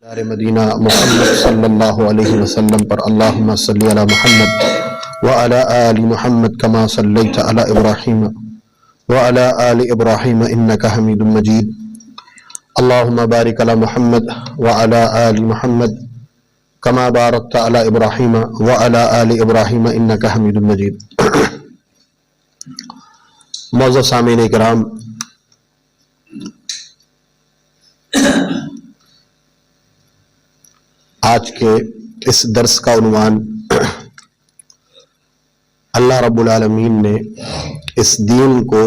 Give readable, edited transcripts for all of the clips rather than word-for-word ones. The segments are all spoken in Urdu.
دار مدینہ محمد صلی اللہ علیہ وسلم پر اللہم صلی علی محمد وعلی آل محمد کما صلیت علی ابراہیم وعلی آل ابراہیم انکا حمید مجید اللہم بارک علی محمد وعلی آل محمد کما بارکت علی ابراہیم وعلی آل ابراہیم انکا حمید مجید۔ معزز سامعین کرام، آج کے اس درس کا عنوان اللہ رب العالمین نے اس دین کو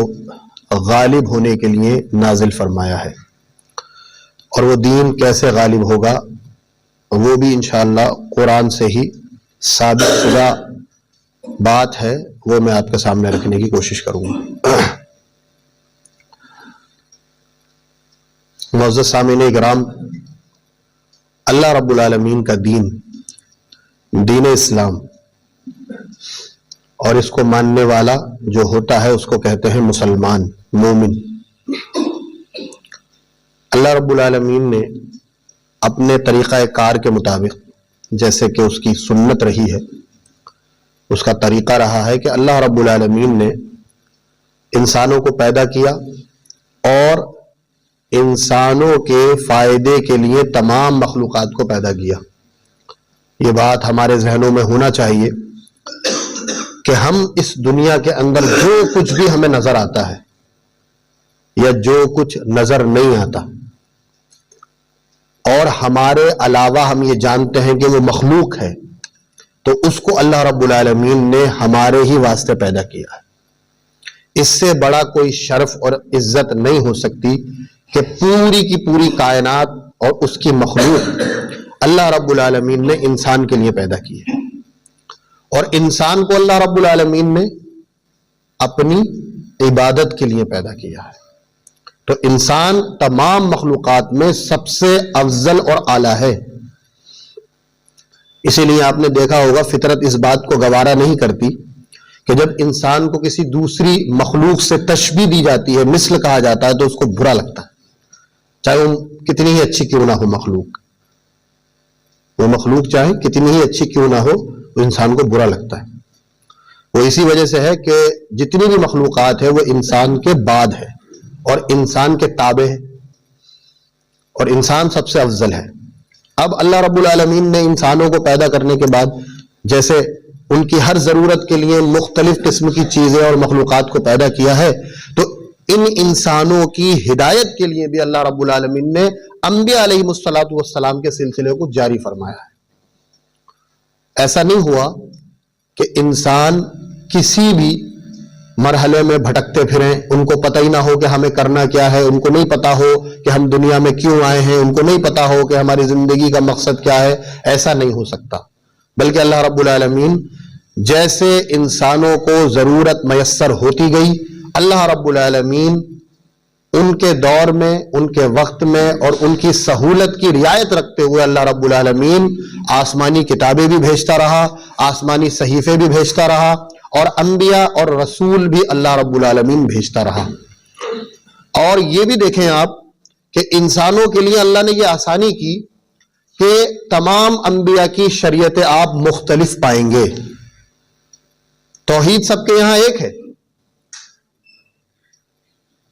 غالب ہونے کے لیے نازل فرمایا ہے، اور وہ دین کیسے غالب ہوگا وہ بھی انشاءاللہ قرآن سے ہی ثابت شدہ بات ہے، وہ میں آپ کے سامنے رکھنے کی کوشش کروں گا۔ معزز سامعین کرام، اللہ رب العالمین کا دین، دین اسلام، اور اس کو ماننے والا جو ہوتا ہے اس کو کہتے ہیں مسلمان، مومن۔ اللہ رب العالمین نے اپنے طریقہ کار کے مطابق، جیسے کہ اس کی سنت رہی ہے، اس کا طریقہ رہا ہے کہ اللہ رب العالمین نے انسانوں کو پیدا کیا اور انسانوں کے فائدے کے لیے تمام مخلوقات کو پیدا کیا۔ یہ بات ہمارے ذہنوں میں ہونا چاہیے کہ ہم اس دنیا کے اندر جو کچھ بھی ہمیں نظر آتا ہے یا جو کچھ نظر نہیں آتا، اور ہمارے علاوہ ہم یہ جانتے ہیں کہ وہ مخلوق ہے، تو اس کو اللہ رب العالمین نے ہمارے ہی واسطے پیدا کیا ہے۔ اس سے بڑا کوئی شرف اور عزت نہیں ہو سکتی کہ پوری کی پوری کائنات اور اس کی مخلوق اللہ رب العالمین نے انسان کے لیے پیدا کی ہے، اور انسان کو اللہ رب العالمین نے اپنی عبادت کے لیے پیدا کیا ہے۔ تو انسان تمام مخلوقات میں سب سے افضل اور اعلیٰ ہے۔ اسی لیے آپ نے دیکھا ہوگا فطرت اس بات کو گوارا نہیں کرتی کہ جب انسان کو کسی دوسری مخلوق سے تشبیہ دی جاتی ہے، مثل کہا جاتا ہے، تو اس کو برا لگتا ہے، چاہے وہ کتنی ہی اچھی کیوں نہ ہو مخلوق۔ وہ مخلوق چاہے کتنی ہی اچھی کیوں نہ ہو، وہ انسان کو برا لگتا ہے۔ وہ اسی وجہ سے ہے کہ جتنی بھی مخلوقات ہے وہ انسان کے بعد ہے اور انسان کے تابع ہے، اور انسان سب سے افضل ہے۔ اب اللہ رب العالمین نے انسانوں کو پیدا کرنے کے بعد جیسے ان کی ہر ضرورت کے لیے مختلف قسم کی چیزیں اور مخلوقات کو پیدا کیا ہے، تو ان انسانوں کی ہدایت کے لیے بھی اللہ رب العالمین نے انبیاء علیہ السلام کے سلسلے کو جاری فرمایا ہے۔ ایسا نہیں ہوا کہ انسان کسی بھی مرحلے میں بھٹکتے پھریں، ان کو پتہ ہی نہ ہو کہ ہمیں کرنا کیا ہے، ان کو نہیں پتا ہو کہ ہم دنیا میں کیوں آئے ہیں، ان کو نہیں پتا ہو کہ ہماری زندگی کا مقصد کیا ہے۔ ایسا نہیں ہو سکتا، بلکہ اللہ رب العالمین جیسے انسانوں کو ضرورت میسر ہوتی گئی، اللہ رب العالمین ان کے دور میں، ان کے وقت میں اور ان کی سہولت کی رعایت رکھتے ہوئے اللہ رب العالمین آسمانی کتابیں بھی بھیجتا رہا، آسمانی صحیفے بھی بھیجتا رہا، اور انبیاء اور رسول بھی اللہ رب العالمین بھیجتا رہا۔ اور یہ بھی دیکھیں آپ کہ انسانوں کے لیے اللہ نے یہ آسانی کی کہ تمام انبیاء کی شریعتیں آپ مختلف پائیں گے۔ توحید سب کے یہاں ایک ہے،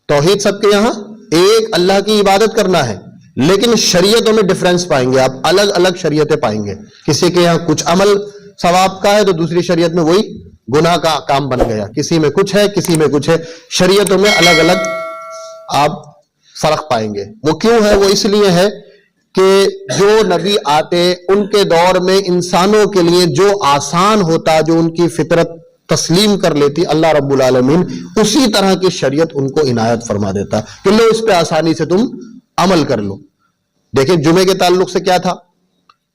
توحید سب کے یہاں ایک، اللہ کی عبادت کرنا ہے، لیکن شریعتوں میں ڈفرنس پائیں گے آپ، الگ الگ شریعتیں پائیں گے۔ کسی کے یہاں کچھ عمل ثواب کا ہے تو دوسری شریعت میں وہی گناہ کا کام بن گیا، کسی میں کچھ ہے، کسی میں کچھ ہے۔ شریعتوں میں الگ الگ آپ فرق پائیں گے۔ وہ کیوں ہے؟ وہ اس لیے ہے کہ جو نبی آتے ان کے دور میں انسانوں کے لیے جو آسان ہوتا، جو ان کی فطرت تسلیم کر لیتی، اللہ رب العالمین اسی طرح کی شریعت ان کو عنایت فرما دیتا کہ لو اس پہ آسانی سے تم عمل کر لو۔ دیکھیں جمعے کے تعلق سے کیا تھا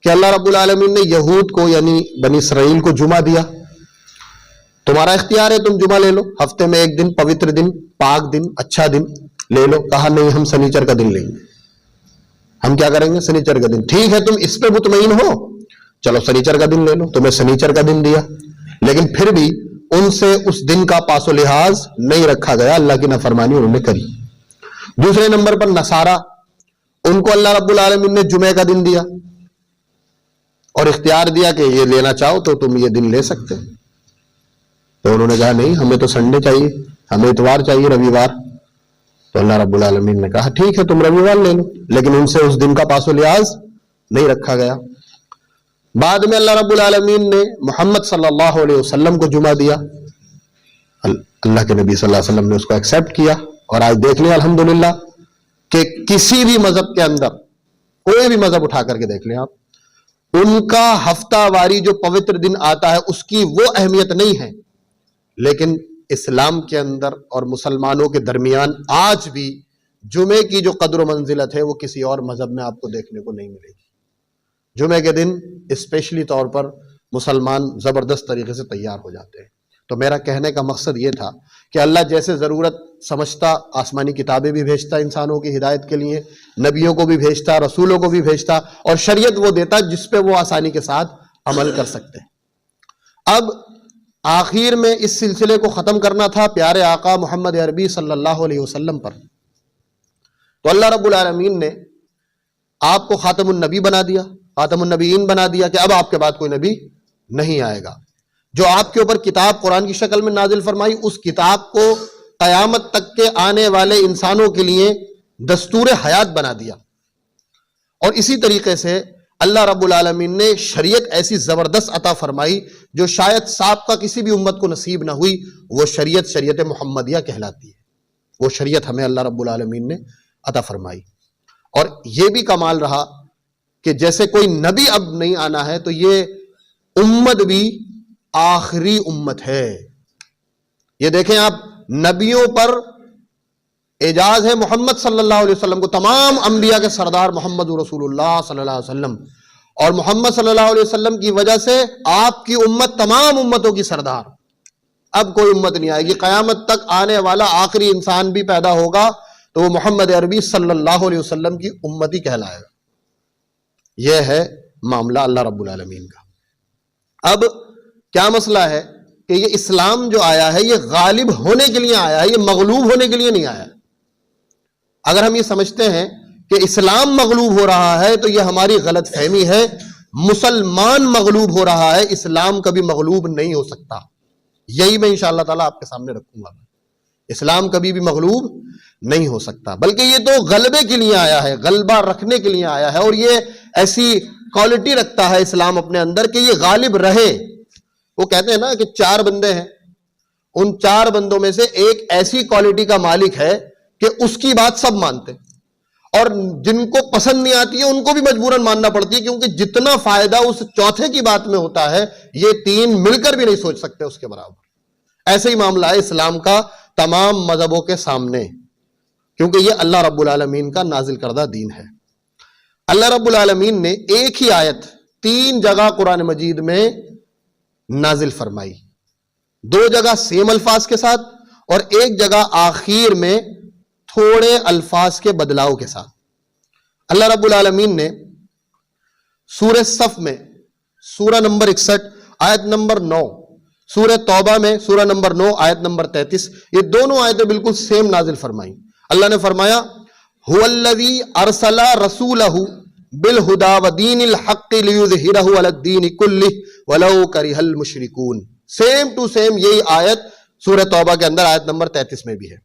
کہ اللہ رب العالمین نے یہود کو یعنی بنی اسرائیل کو جمعہ دیا، تمہارا اختیار ہے، تم جمعہ لے لو، ہفتے میں ایک دن پوتر دن، پاک دن، اچھا دن لے لو۔ کہا نہیں، ہم سنیچر کا دن لیں گے۔ ہم کیا کریں گے؟ سنیچر کا دن۔ ٹھیک ہے، تم اس پہ مطمئن ہو، چلو سنیچر کا دن لے لو، تمہیں سنیچر کا دن دیا۔ لیکن پھر بھی ان سے اس دن کا پاس و لحاظ نہیں رکھا گیا، اللہ کی نافرمانی انہوں نے کری۔ دوسرے نمبر پر نصارہ، ان کو اللہ رب العالمین نے جمعے کا دن دیا اور اختیار دیا کہ یہ لینا چاہو تو تم یہ دن لے سکتے. تو انہوں نے کہا نہیں، ہمیں تو سنڈے چاہیے، ہمیں اتوار چاہیے، رویوار. تو اللہ رب العالمین نے کہا ٹھیک ہے تم رویوار لے لو، لیکن ان سے اس دن کا پاس و لحاظ نہیں رکھا گیا. بعد میں اللہ رب العالمین نے محمد صلی اللہ علیہ وسلم کو جمعہ دیا. اللہ کے نبی صلی اللہ علیہ وسلم نے اس کو ایکسیپٹ کیا. اور آج دیکھ لیں الحمدللہ کہ کسی بھی مذہب کے اندر، کوئی بھی مذہب اٹھا کر کے دیکھ لیں آپ، ان کا ہفتہ واری جو پوتر دن آتا ہے اس کی وہ اہمیت نہیں ہے. لیکن اسلام کے اندر اور مسلمانوں کے درمیان آج بھی جمعے کی جو قدر و منزلت ہے وہ کسی اور مذہب میں آپ کو دیکھنے کو نہیں ملے گی. جمعے کے دن اسپیشلی طور پر مسلمان زبردست طریقے سے تیار ہو جاتے ہیں. تو میرا کہنے کا مقصد یہ تھا کہ اللہ جیسے ضرورت سمجھتا آسمانی کتابیں بھی بھیجتا انسانوں کی ہدایت کے لیے، نبیوں کو بھی بھیجتا، رسولوں کو بھی بھیجتا، اور شریعت وہ دیتا جس پہ وہ آسانی کے ساتھ عمل کر سکتے ہیں. اب آخر میں اس سلسلے کو ختم کرنا تھا پیارے آقا محمد عربی صلی اللہ علیہ وسلم پر. تو اللہ رب العالمین نے آپ کو خاتم النبی بنا دیا، خاتم النبیین بنا دیا کہ اب آپ کے بعد کوئی نبی نہیں آئے گا. جو آپ کے اوپر کتاب قرآن کی شکل میں نازل فرمائی، اس کتاب کو قیامت تک کے آنے والے انسانوں کے لیے دستور حیات بنا دیا. اور اسی طریقے سے اللہ رب العالمین نے شریعت ایسی زبردست عطا فرمائی جو شاید سابقہ کسی بھی امت کو نصیب نہ ہوئی. وہ شریعت محمدیہ کہلاتی ہے. وہ شریعت ہمیں اللہ رب العالمین نے عطا فرمائی. اور یہ بھی کمال رہا کہ جیسے کوئی نبی اب نہیں آنا ہے تو یہ امت بھی آخری امت ہے. یہ دیکھیں آپ، نبیوں پر اعجاز ہے محمد صلی اللہ علیہ وسلم کو، تمام انبیاء کے سردار محمد رسول اللہ صلی اللہ علیہ وسلم، اور محمد صلی اللہ علیہ وسلم کی وجہ سے آپ کی امت تمام امتوں کی سردار. اب کوئی امت نہیں آئے گی، قیامت تک آنے والا آخری انسان بھی پیدا ہوگا تو وہ محمد عربی صلی اللہ علیہ وسلم کی امتی کہلائے گا. یہ ہے معاملہ اللہ رب العالمین کا. اب کیا مسئلہ ہے کہ یہ اسلام جو آیا ہے یہ غالب ہونے کے لیے آیا ہے، یہ مغلوب ہونے کے لیے نہیں آیا. اگر ہم یہ سمجھتے ہیں کہ اسلام مغلوب ہو رہا ہے تو یہ ہماری غلط فہمی ہے. مسلمان مغلوب ہو رہا ہے، اسلام کبھی مغلوب نہیں ہو سکتا. یہی میں انشاءاللہ تعالیٰ آپ کے سامنے رکھوں گا. اسلام کبھی بھی مغلوب نہیں ہو سکتا، بلکہ یہ تو غلبے کے لیے آیا ہے، غلبہ رکھنے کے لیے آیا ہے. اور یہ ایسی کوالٹی رکھتا ہے اسلام اپنے اندر کہ یہ غالب رہے. وہ کہتے ہیں نا کہ 4 بندے ہیں، ان 4 بندوں میں سے ایک ایسی کوالٹی کا مالک ہے کہ اس کی بات سب مانتے، اور جن کو پسند نہیں آتی ہے ان کو بھی مجبوراً ماننا پڑتی ہے، کیونکہ جتنا فائدہ اس چوتھے کی بات میں ہوتا ہے یہ 3 مل کر بھی نہیں سوچ سکتے اس کے برابر. ایسے ہی معاملہ ہے اسلام کا تمام مذہبوں کے سامنے، کیونکہ یہ اللہ رب العالمین کا نازل کردہ دین ہے. اللہ رب العالمین نے ایک ہی آیت 3 جگہ قرآن مجید میں نازل فرمائی. 2 جگہ سیم الفاظ کے ساتھ اور ایک جگہ آخر میں تھوڑے الفاظ کے بدلاؤ کے ساتھ. اللہ رب العالمین نے سورہ صف میں سورہ نمبر 61 آیت نمبر 9، سورہ توبہ میں سورہ نمبر 9 آیت نمبر 33، یہ دونوں آیتیں بالکل سیم نازل فرمائیں. اللہ نے فرمایا هو الذی ارسل رسولہ بالہدی ودین الحق لیظہرہ علی الدین کلہ ولو کرہ المشرکون. سیم ٹو سیم یہی آیت سورہ توبہ کے اندر آیت نمبر 33 میں بھی ہے.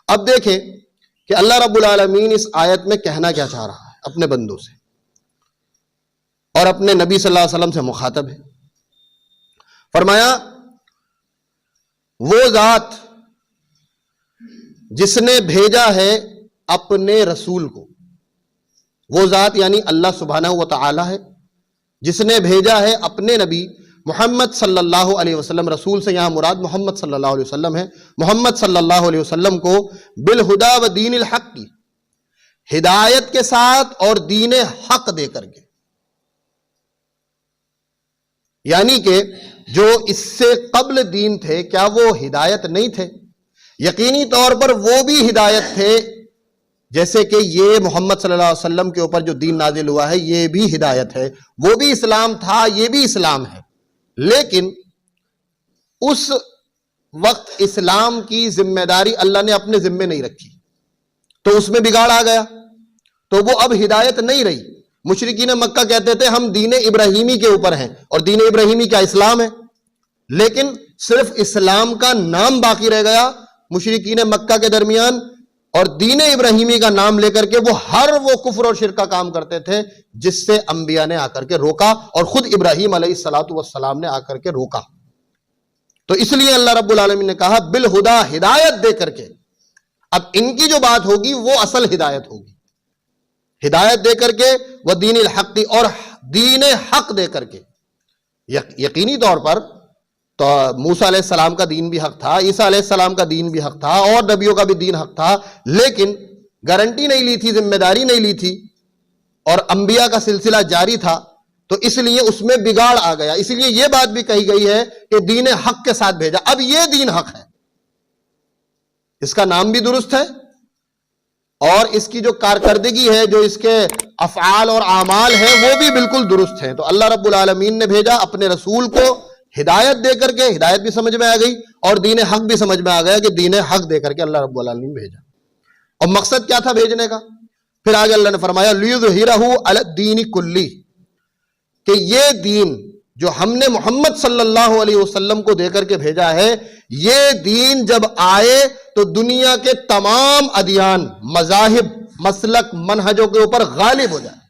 اب دیکھیں کہ اللہ رب العالمین اس آیت میں کہنا کیا چاہ رہا ہے اپنے بندوں سے اور اپنے نبی صلی اللہ علیہ وسلم سے مخاطب ہے. فرمایا وہ ذات جس نے بھیجا ہے اپنے رسول کو، وہ ذات یعنی اللہ سبحانہ و تعالی ہے جس نے بھیجا ہے اپنے نبی محمد صلی اللہ علیہ وسلم. رسول سے یہاں مراد محمد صلی اللہ علیہ وسلم ہے. محمد صلی اللہ علیہ وسلم کو بالہدی و دین الحق کی، ہدایت کے ساتھ اور دین حق دے کر کے، یعنی کہ جو اس سے قبل دین تھے کیا وہ ہدایت نہیں تھے؟ یقینی طور پر وہ بھی ہدایت تھے، جیسے کہ یہ محمد صلی اللہ علیہ وسلم کے اوپر جو دین نازل ہوا ہے یہ بھی ہدایت ہے، وہ بھی اسلام تھا، یہ بھی اسلام ہے. لیکن اس وقت اسلام کی ذمہ داری اللہ نے اپنے ذمے نہیں رکھی، تو اس میں بگاڑ آ گیا. تو وہ اب ہدایت نہیں رہی. مشرکین مکہ کہتے تھے ہم دین ابراہیمی کے اوپر ہیں، اور دین ابراہیمی کیا اسلام ہے، لیکن صرف اسلام کا نام باقی رہ گیا مشرکین مکہ کے درمیان، اور دین ابراہیمی کا نام لے کر کے وہ ہر وہ کفر اور شرک کا کام کرتے تھے جس سے انبیاء نے آ کر کے روکا، اور خود ابراہیم علیہ الصلوۃ والسلام نے آ کر کے روکا. تو اس لیے اللہ رب العالمین نے کہا بالہدا، ہدایت دے کر کے. اب ان کی جو بات ہوگی وہ اصل ہدایت ہوگی، ہدایت دے کر کے وہ دین الحق، اور دین حق دے کر کے. یقینی طور پر تو موسیٰ علیہ السلام کا دین بھی حق تھا، عیسیٰ علیہ السلام کا دین بھی حق تھا، اور نبیوں کا بھی دین حق تھا، لیکن گارنٹی نہیں لی تھی، ذمہ داری نہیں لی تھی، اور انبیاء کا سلسلہ جاری تھا، تو اس لیے اس میں بگاڑ آ گیا. اس لیے یہ بات بھی کہی گئی ہے کہ دین حق کے ساتھ بھیجا. اب یہ دین حق ہے، اس کا نام بھی درست ہے، اور اس کی جو کارکردگی ہے، جو اس کے افعال اور اعمال ہیں، وہ بھی بالکل درست ہیں. تو اللہ رب العالمین نے بھیجا اپنے رسول کو ہدایت دے کر کے، ہدایت بھی سمجھ میں آ گئی اور دین حق بھی سمجھ میں آ گیا کہ دین حق دے کر کے اللہ رب العالمین بھیجا. اور مقصد کیا تھا بھیجنے کا؟ پھر آگے اللہ نے فرمایا لیظہرہ علی الدین کلی، کہ یہ دین جو ہم نے محمد صلی اللہ علیہ وسلم کو دے کر کے بھیجا ہے، یہ دین جب آئے تو دنیا کے تمام ادیان، مذاہب، مسلک، منہجوں کے اوپر غالب ہو جائے.